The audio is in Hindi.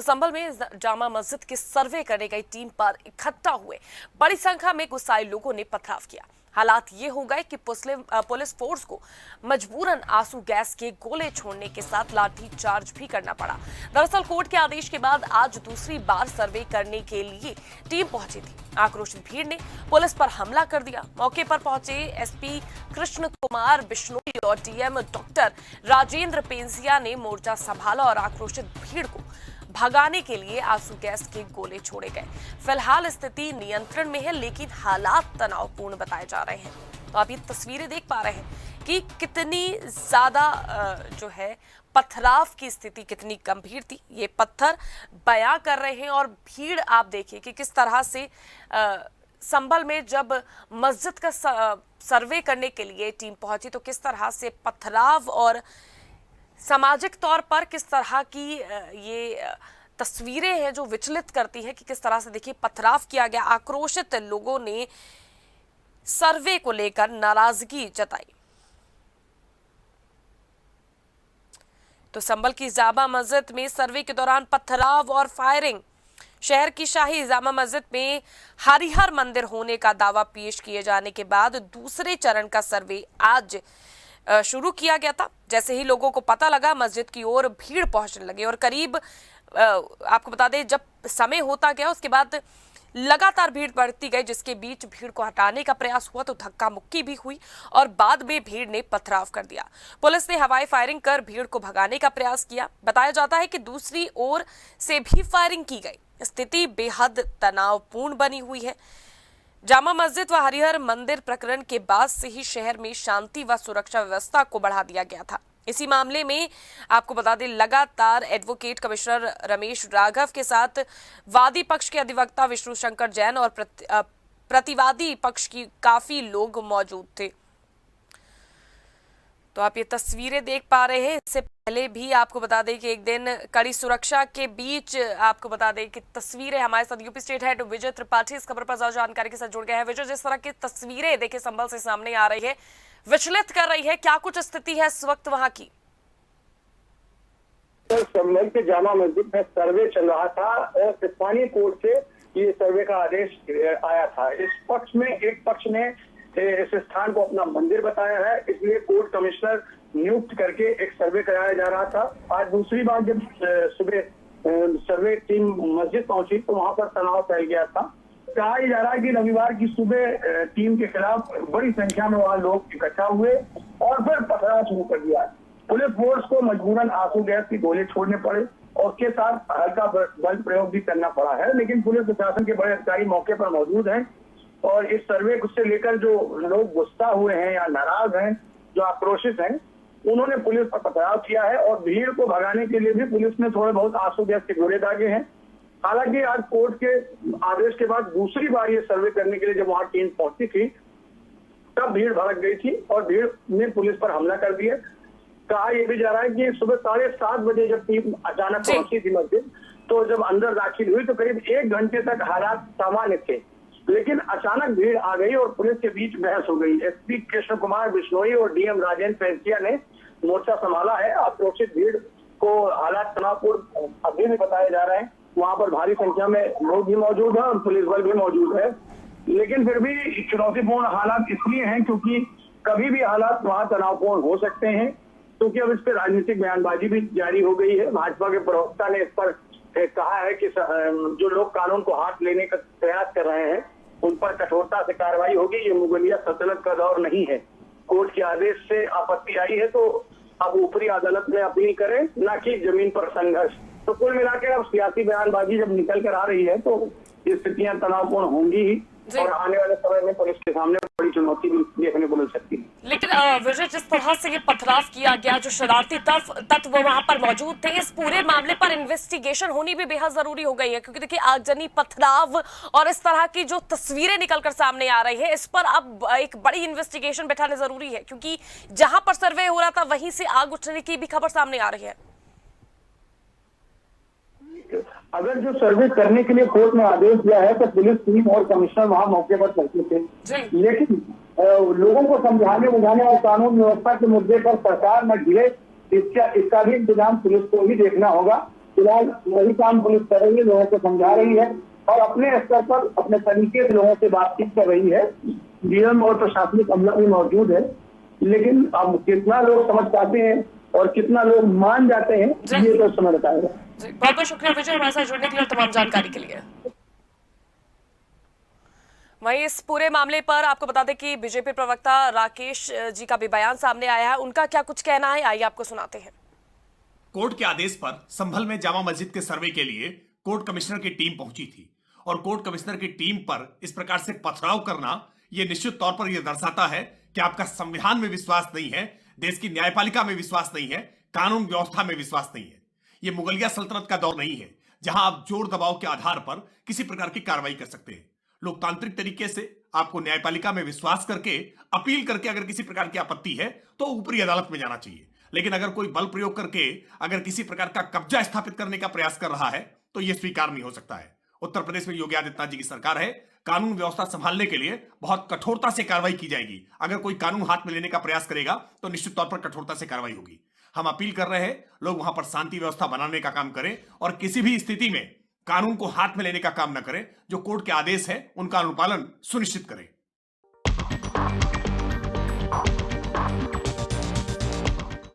संभल में जामा मस्जिद की सर्वे करने गई टीम पर इकट्ठा हुए बड़ी संख्या में गुस्साए लोगों ने पथराव किया। हालात ये हो गए कि पुलिस फोर्स को मजबूरन आंसू गैस के गोले छोड़ने के साथ लाठी चार्ज भी करना पड़ा। दरअसल कोर्ट के आदेश के बाद आज दूसरी बार सर्वे करने के लिए टीम पहुंची थी। आक्रोशित भीड़ ने पुलिस पर हमला कर दिया। मौके पर पहुंचे एसपी कृष्ण कुमार बिश्नोई और डीएम डॉक्टर राजेंद्र पेंसिया ने मोर्चा संभाला और आक्रोशित भीड़ को भगाने के लिए आंसू गैस के गोले छोड़े गए। फिलहाल स्थिति नियंत्रण में है, लेकिन हालात तनावपूर्ण बताए जा रहे हैं। तो आप ये तस्वीरें देख पा रहे हैं कि कितनी ज्यादा जो है पथराव की स्थिति कितनी गंभीर थी। ये पत्थर बयां कर रहे हैं और भीड़ आप देखिए कि किस तरह से संभल में जब मस्जिद का सर्वे करने के लिए टीम पहुंची तो किस तरह से पथराव और सामाजिक तौर पर किस तरह की ये तस्वीरें हैं जो विचलित करती हैं कि किस तरह से देखिए पथराव किया गया। आक्रोशित लोगों ने सर्वे को लेकर नाराजगी जताई। तो संभल की जामा मस्जिद में सर्वे के दौरान पथराव और फायरिंग। शहर की शाही जामा मस्जिद में हरिहर मंदिर होने का दावा पेश किए जाने के बाद दूसरे चरण का सर्वे आज शुरू किया गया था। जैसे ही लोगों को पता लगा मस्जिद की ओर भीड़ पहुंचने लगी और करीब आपको बता दें जब समय होता गया उसके बाद लगातार भीड़ बढ़ती गई, जिसके बीच भीड़ को हटाने का प्रयास हुआ तो धक्का मुक्की भी हुई और बाद में भीड़ ने पथराव कर दिया। पुलिस ने हवाई फायरिंग कर भीड़ को भगाने का प्रयास किया। बताया जाता है कि दूसरी ओर से भी फायरिंग की गई। स्थिति बेहद तनावपूर्ण बनी हुई है। जामा मस्जिद व हरिहर मंदिर प्रकरण के बाद से ही शहर में शांति व सुरक्षा व्यवस्था को बढ़ा दिया गया था। इसी मामले में आपको बता दें लगातार एडवोकेट कमिश्नर रमेश राघव के साथ वादी पक्ष के अधिवक्ता विष्णु शंकर जैन और प्रतिवादी पक्ष की काफी लोग मौजूद थे। तो आप ये तस्वीरें देख पा रहे हैं। इससे पहले भी आपको बता दें कि एक दिन कड़ी सुरक्षा के बीच आपको बता दें कि तस्वीरें हमारे साथ यूपी स्टेट हेड विजय त्रिपाठी इस खबर पर ज्यादा जानकारी के साथ जुड़ गए हैं। विजय, जिस तरह की तस्वीरें देखिए संभल से सामने आ रही है, विचलित कर रही है, क्या कुछ स्थिति है इस वक्त वहां की? संभल के जामा मस्जिद में सर्वे चल रहा था और स्थानीय कोर्ट से ये सर्वे का आदेश आया था। इस पक्ष में एक पक्ष ने इस स्थान को अपना मंदिर बताया है, इसलिए कोर्ट कमिश्नर नियुक्त करके एक सर्वे कराया जा रहा था। आज दूसरी बार जब सुबह सर्वे टीम मस्जिद पहुंची तो वहां पर तनाव फैल गया था। कहा जा रहा है कि रविवार की सुबह टीम के खिलाफ बड़ी संख्या में वहां लोग इकट्ठा हुए और फिर पथराव शुरू कर दिया। पुलिस फोर्स को मजबूरन आंसू गैस के गोले छोड़ने पड़े और उसके साथ हल्का बल प्रयोग भी करना पड़ा है, लेकिन पुलिस प्रशासन के बड़े अधिकारी मौके पर मौजूद हैं और इस सर्वे से लेकर जो लोग गुस्सा हुए हैं या नाराज हैं, जो आक्रोशित हैं, उन्होंने पुलिस पर पथराव किया है और भीड़ को भगाने के लिए भी पुलिस ने थोड़े बहुत आंसू गैस के गोले दागे हैं। हालांकि आज कोर्ट के आदेश के बाद दूसरी बार ये सर्वे करने के लिए जब वहां टीम पहुंची थी तब भीड़ भड़क गई थी और भीड़ ने पुलिस पर हमला कर दिया। कहा यह भी जा रहा है कि सुबह 7:30 बजे जब टीम अचानक पहुंची थी मस्जिद तो जब अंदर दाखिल हुई तो करीब 1 घंटे तक हालात सामान्य थे, लेकिन अचानक भीड़ आ गई और पुलिस के बीच बहस हो गई। एसपी कृष्ण कुमार बिश्नोई और डीएम राजेंद्र पेंसिया ने मोर्चा संभाला है। आक्रोशित भीड़ को हालात तनावपूर्ण अभी भी बताए जा रहे हैं। वहां पर भारी संख्या में लोग भी मौजूद हैं और पुलिस बल भी मौजूद है, लेकिन फिर भी चुनौतीपूर्ण हालात इसलिए हैं क्योंकि कभी भी हालात वहां तनावपूर्ण हो सकते हैं, क्योंकि अब इस पर राजनीतिक बयानबाजी भी जारी हो गई है। भाजपा के प्रवक्ता ने इस पर कहा है कि जो लोग कानून को हाथ लेने का प्रयास कर रहे हैं उन पर कठोरता से कार्रवाई होगी। ये मुगलिया सल्तनत का दौर नहीं है। कोर्ट के आदेश से आपत्ति आई है तो अब ऊपरी अदालत में अपील करें, न कि जमीन पर संघर्ष। तो कुल मिलाकर अब सियासी बयानबाजी जब निकल कर आ रही है तो ये स्थितियां तनावपूर्ण होंगी ही और आने वाले समय में पुलिस के सामने बड़ी चुनौती भी देखने को मिल सकती है। लेकिन विजय, जिस तरह से ये पथराव किया गया, जो शरारती तत्व वहां पर मौजूद थे, इस पूरे मामले पर इन्वेस्टिगेशन होनी भी बेहद जरूरी हो गई है, क्योंकि देखिए आगजनी, पथराव और इस तरह की जो तस्वीरें निकलकर सामने आ रही है, इस पर अब एक बड़ी इन्वेस्टिगेशन बैठाने जरूरी है, क्योंकि जहां पर सर्वे हो रहा था वहीं से आग उठने की भी खबर सामने आ रही है। अगर जो सर्वे करने के लिए कोर्ट ने आदेश दिया है तो पुलिस टीम और कमिश्नर वहां मौके पर पहुंचे थे, लेकिन लोगों को समझाने बुझाने और कानून व्यवस्था के मुद्दे पर सरकार न गिरे, इसका भी इंतजाम पुलिस को ही देखना होगा। फिलहाल वही काम पुलिस कर रही है, लोगों को समझा रही है और अपने स्तर पर अपने तरीके से लोगों से बातचीत कर रही है। डीएम और प्रशासनिक अमला भी मौजूद है, लेकिन अब कितना लोग समझ पाते हैं और कितना लोग मान जाते हैं ये तो समय बताएगा। बहुत बहुत शुक्रिया विजय हमारे साथ जुड़ने के लिए और तमाम जानकारी के लिए। वहीं इस पूरे मामले पर आपको बता दें कि बीजेपी प्रवक्ता राकेश जी का भी बयान सामने आया है। उनका क्या कुछ कहना है, आइए आपको सुनाते हैं। कोर्ट के आदेश पर संभल में जामा मस्जिद के सर्वे के लिए कोर्ट कमिश्नर की टीम पहुंची थी और कोर्ट कमिश्नर की टीम पर इस प्रकार से पथराव करना यह निश्चित तौर पर यह दर्शाता है कि आपका संविधान में विश्वास नहीं है, देश की न्यायपालिका में विश्वास नहीं है, कानून व्यवस्था में विश्वास नहीं है। यह मुगलिया सल्तनत का दौर नहीं है जहां आप जोर दबाव के आधार पर किसी प्रकार की कार्रवाई कर सकते हैं। लोकतांत्रिक तरीके से आपको न्यायपालिका में विश्वास करके अपील करके अगर किसी प्रकार की आपत्ति है तो ऊपरी अदालत में जाना चाहिए, लेकिन अगर कोई बल प्रयोग करके अगर किसी प्रकार का कब्जा स्थापित करने का प्रयास कर रहा है तो यह स्वीकार नहीं हो सकता है। उत्तर प्रदेश में योगी आदित्यनाथ जी की सरकार है, कानून व्यवस्था संभालने के लिए बहुत कठोरता से कार्रवाई की जाएगी। अगर कोई कानून हाथ में लेने का प्रयास करेगा तो निश्चित तौर पर कठोरता से कार्रवाई होगी। हम अपील कर रहे हैं लोग वहां पर शांति व्यवस्था बनाने का काम करें और किसी भी स्थिति में कानून को हाथ में लेने का काम न करें। जो कोर्ट के आदेश है उनका अनुपालन सुनिश्चित करें।